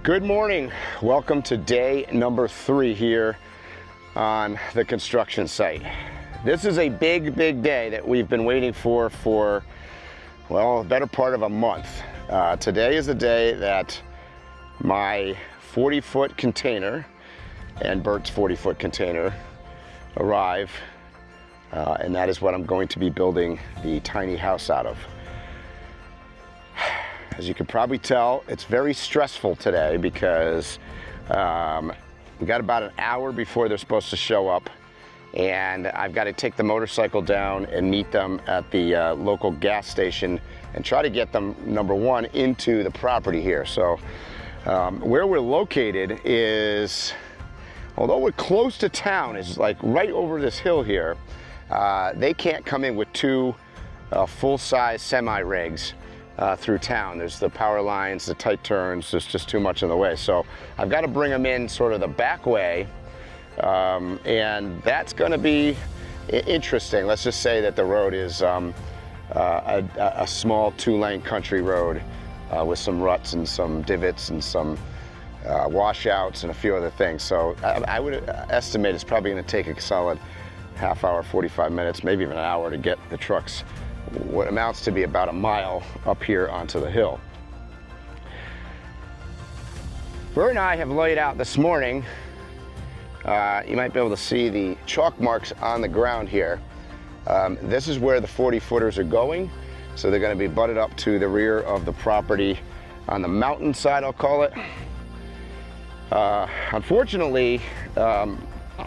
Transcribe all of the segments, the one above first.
Good morning. Welcome to day number 3 here on the construction site. This is a big day that we've been waiting for, well, a better part of a month. Today is the day that my 40-foot container and Bert's 40-foot container arrive, and that is what I'm going to be building the tiny house out of. As you can probably tell, it's very stressful today because we got about an hour before they're supposed to show up, and I've got to take the motorcycle down and meet them at the local gas station and try to get them, number one, into the property here. So where we're located is, although we're close to town, is like right over this hill here. They can't come in with 2 full-size semi-rigs through town. There's the power lines, the tight turns, there's just too much in the way. So I've got to bring them in sort of the back way, and that's going to be interesting. Let's just say that the road is a small 2-lane country road with some ruts and some divots and some washouts and a few other things. So I would estimate it's probably going to take a solid half hour, 45 minutes, maybe even an hour to get the trucks what amounts to be about a mile up here onto the hill. Bert and I have laid out this morning, you might be able to see the chalk marks on the ground here. This is where the 40-footers are going. So they're going to be butted up to the rear of the property on the mountain side, I'll call it. Unfortunately,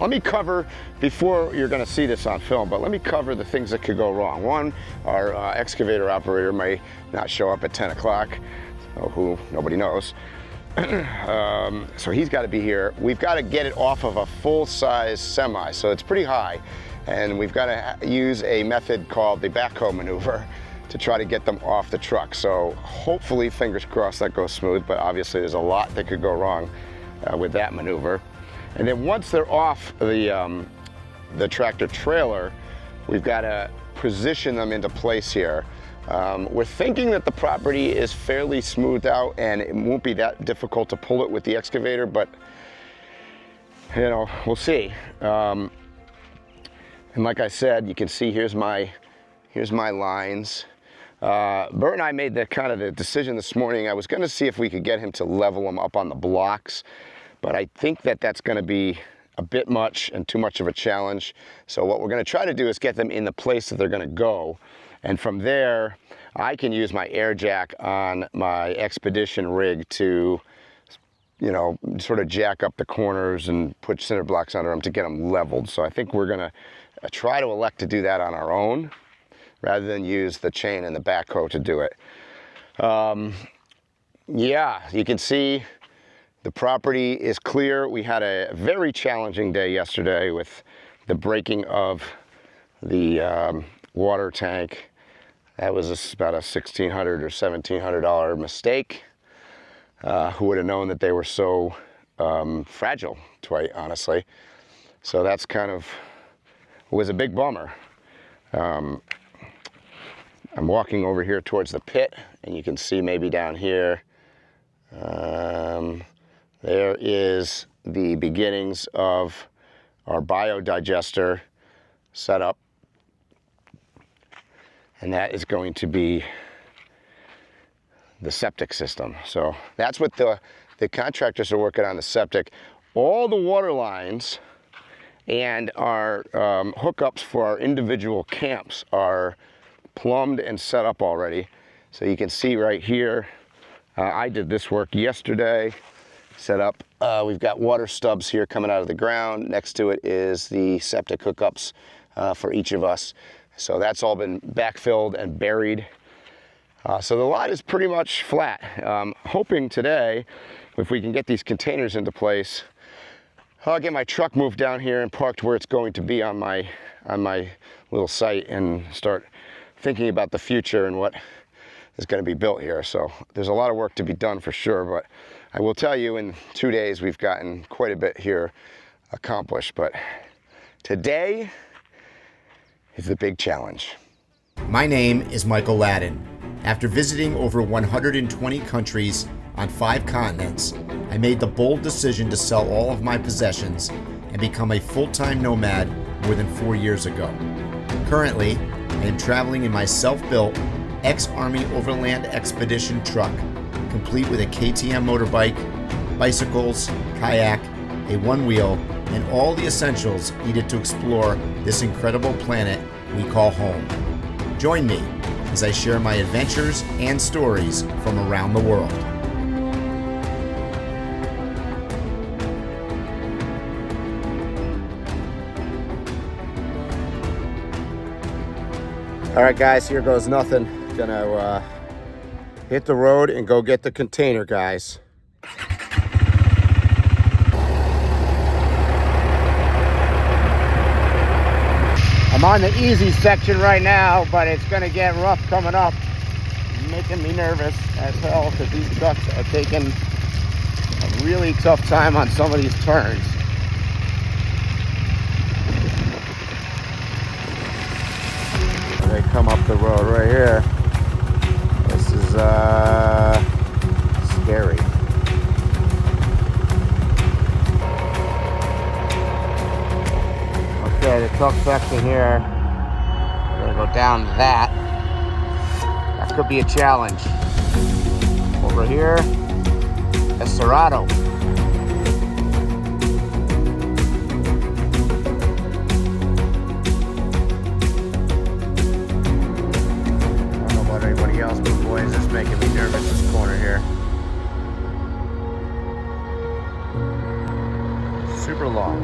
let me cover, before you're going to see this on film, but let me cover the things that could go wrong. One, our excavator operator may not show up at 10 o'clock, who nobody knows. So he's got to be here. We've got to get it off of a full-size semi, so it's pretty high. And we've got to use a method called the backhoe maneuver to try to get them off the truck. So hopefully, fingers crossed, that goes smooth, but obviously there's a lot that could go wrong with that maneuver. And then once they're off the tractor trailer, we've got to position them into place here. We're thinking that the property is fairly smoothed out and it won't be that difficult to pull it with the excavator, but you know, we'll see. And like I said, you can see here's my lines. Bert and I made the decision this morning. I was going to see if we could get him to level them up on the blocks, but I think that that's going to be a bit much and too much of a challenge. So what we're going to try to do is get them in the place that they're going to go. And from there, I can use my air jack on my Expedition rig to, you know, sort of jack up the corners and put cinder blocks under them to get them leveled. So I think we're going to try to elect to do that on our own rather than use the chain and the backhoe to do it. Yeah, you can see the property is clear. We had a very challenging day yesterday with the breaking of the water tank. That was about a $1,600 or $1,700 mistake. Who would have known that they were so fragile, quite honestly. So that's was a big bummer. I'm walking over here towards the pit, and you can see maybe down here, there is the beginnings of our BioDigester setup. And that is going to be the septic system. So that's what the contractors are working on, the septic. All the water lines and our hookups for our individual camps are plumbed and set up already. So you can see right here, I did this work yesterday, set up. We've got water stubs here coming out of the ground. Next to it is the septic hookups for each of us. So that's all been backfilled and buried. So the lot is pretty much flat. Hoping today, if we can get these containers into place, I'll get my truck moved down here and parked where it's going to be on my little site and start thinking about the future and what is going to be built here. So there's a lot of work to be done for sure, but I will tell you in 2 days we've gotten quite a bit here accomplished. But today is the big challenge. My name is Michael Ladden. After visiting over 120 countries on 5 continents, I made the bold decision to sell all of my possessions and become a full-time nomad more than 4 years ago. Currently, I am traveling in my self-built ex-Army Overland Expedition truck, complete with a KTM motorbike, bicycles, kayak, a one-wheel, and all the essentials needed to explore this incredible planet we call home. Join me as I share my adventures and stories from around the world. All right, guys, here goes nothing. Gonna hit the road and go get the container, guys. I'm on the easy section right now, but it's gonna get rough coming up. Making me nervous as hell because these trucks are taking a really tough time on some of these turns. They come up the road right here. This is scary. Okay, the truck section here. We're gonna go down that. That could be a challenge. Over here, Esterado. Anybody else, but boy, is this making me nervous, this corner here. Super long.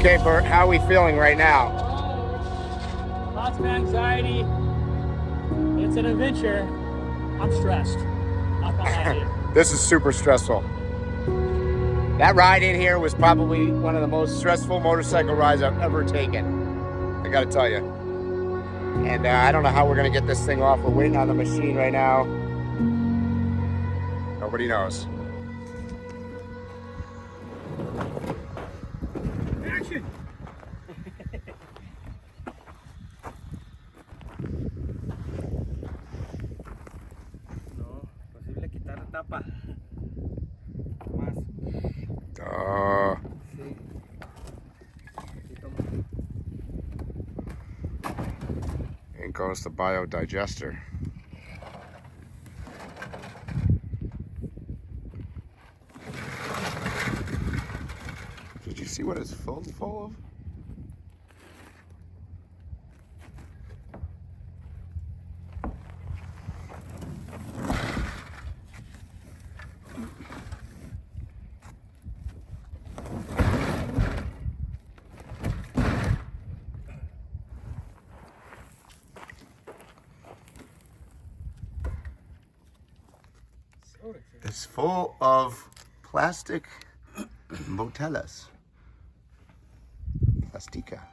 Okay, Bert, how are we feeling right now? Lots of anxiety. It's an adventure. I'm stressed. Not gonna lie to you. This is super stressful. That ride in here was probably one of the most stressful motorcycle rides I've ever taken. I gotta tell you. And I don't know how we're gonna get this thing off. We're waiting on the machine right now. Nobody knows. Action! No, posible quitar la tapa. Más. Sí. In goes the BioDigester. Did you see what it's full of? It's full of plastic botellas. Plastica.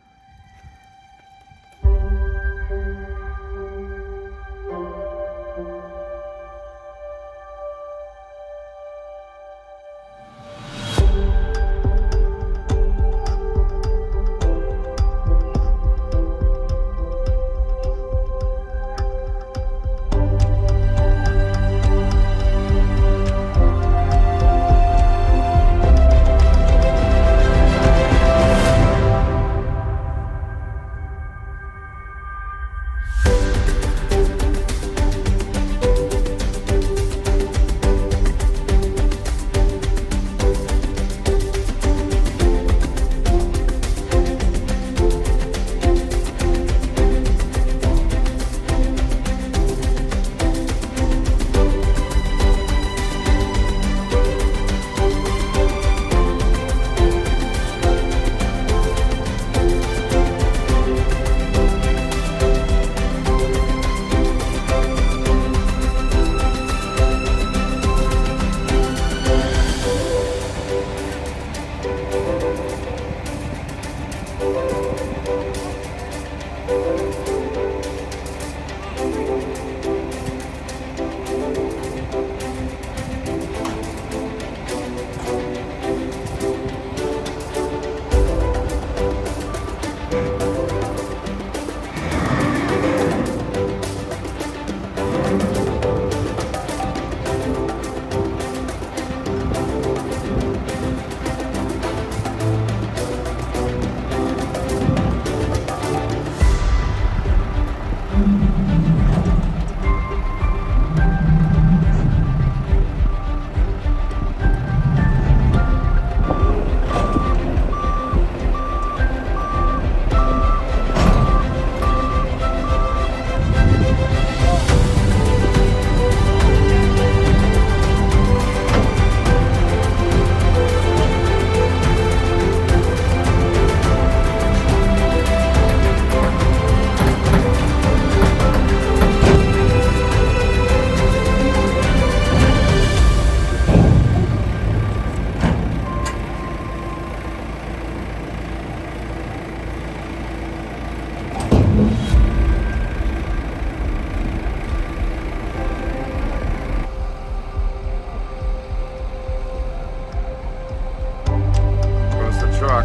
Truck.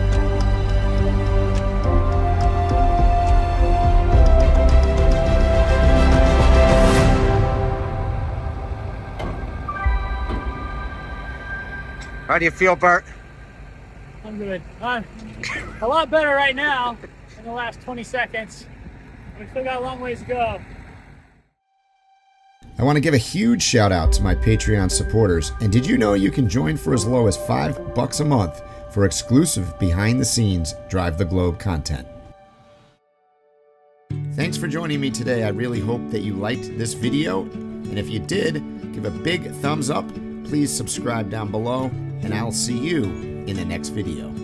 How do you feel, Bert? I'm good. I'm a lot better right now in the last 20 seconds. We still got a long ways to go. I want to give a huge shout out to my Patreon supporters. And did you know you can join for as low as $5 a month for exclusive behind-the-scenes Drive the Globe content? Thanks for joining me today. I really hope that you liked this video. And if you did, give a big thumbs up. Please subscribe down below, and I'll see you in the next video.